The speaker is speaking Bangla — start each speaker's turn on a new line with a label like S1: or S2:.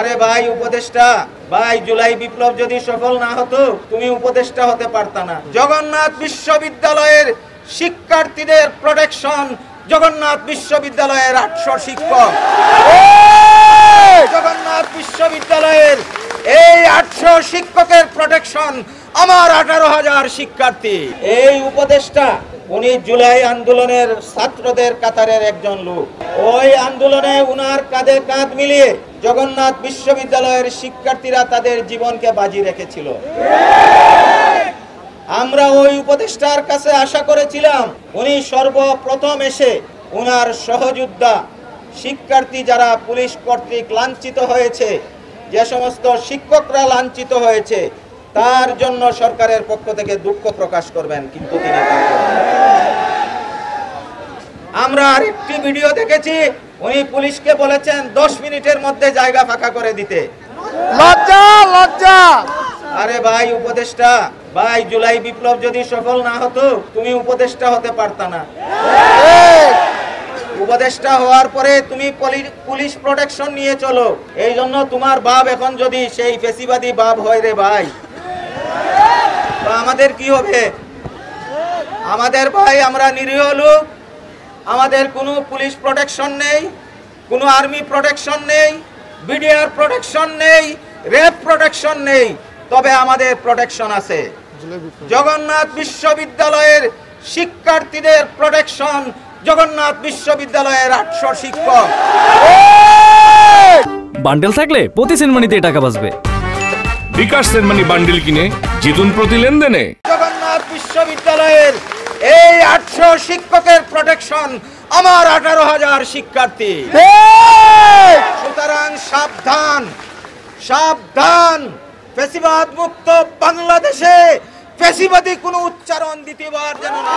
S1: আরে ভাই উপদেষ্টা, ভাই জুলাই বিপ্লব যদি সফল না হতো তুমি উপদেষ্টা হতে পারতা না। জগন্নাথ বিশ্ববিদ্যালয়ের শিক্ষার্থীদের প্রোটেকশন, জগন্নাথ বিশ্ববিদ্যালয়ের 800 শিক্ষক, জগন্নাথ বিশ্ববিদ্যালয়ের এই 800 শিক্ষকের প্রোটেকশন, আমার 18,000 শিক্ষার্থী। এই উপদেষ্টা উনি জুলাই আন্দোলনের ছাত্রদের কাতারের একজন লোক। ওই আন্দোলনে উনার কাঁধে কাঁধ মিলিয়ে জগন্নাথ বিশ্ববিদ্যালয়ের শিক্ষার্থীরা তাদের জীবনকে বাজি রেখেছিল। আমরা ওই উপদেষ্টার কাছে আশা করেছিলাম উনি সর্বপ্রথম এসে উনার সহযোদ্ধা শিক্ষার্থী যারা পুলিশ কর্তৃক লাঞ্ছিত হয়েছে, যে সমস্ত শিক্ষকরা লাঞ্ছিত হয়েছে, তার জন্য সরকারের পক্ষ থেকে দুঃখ প্রকাশ করবেন, কিন্তু তিনি আমরা আরেকটি ভিডিও দেখেছি, উনি পুলিশকে বলেছেন 10 মিনিটের মধ্যে জায়গা ফাঁকা করে দিতে।
S2: লজ্জা লজ্জা।
S1: আরে ভাই উপদেষ্টা, ভাই জুলাই বিপ্লব যদি সফল না হতো তুমি উপদেষ্টা হতে পারতা না। উপদেষ্টা হওয়ার পরে তুমি পুলিশ প্রোটেকশন নিয়ে চলো। এই জন্য তোমার বাপ এখন যদি সেই ফেসিবাদী বাপ হয় রে ভাই, আমাদের কি হবে? আমাদের ভাই আমরা নিরীহ লোক, আমাদের কোনো পুলিশ প্রোটেকশন নেই, কোনো আর্মি প্রোটেকশন নেই, বিডিআর প্রোটেকশন নেই, রেপ প্রোটেকশন নেই, তবে আমাদের প্রোটেকশন আছে। জগন্নাথ বিশ্ববিদ্যালয়ের শিক্ষার্থীদের প্রোটেকশন, জগন্নাথ বিশ্ববিদ্যালয়ের 800 শিক্ষক।
S3: বান্ডেল থাকলে প্রতি সেনমানিতে টাকা বাঁচবে।
S4: বিকাশ সেনমানি বান্ডেল কিনে জিতুন প্রতি লেনদেনে।
S1: জগন্নাথ বিশ্ববিদ্যালয়ের এই 800 শিক্ষকের প্রোটেকশন, আমার 18,000 শিক্ষার্থী। সুতরাং সাবধান, সাবধান, ফেসিবাদ মুক্ত বাংলাদেশে ফেসিবাদী কোনো উচ্চারণ দ্বিতীয়বার যেন না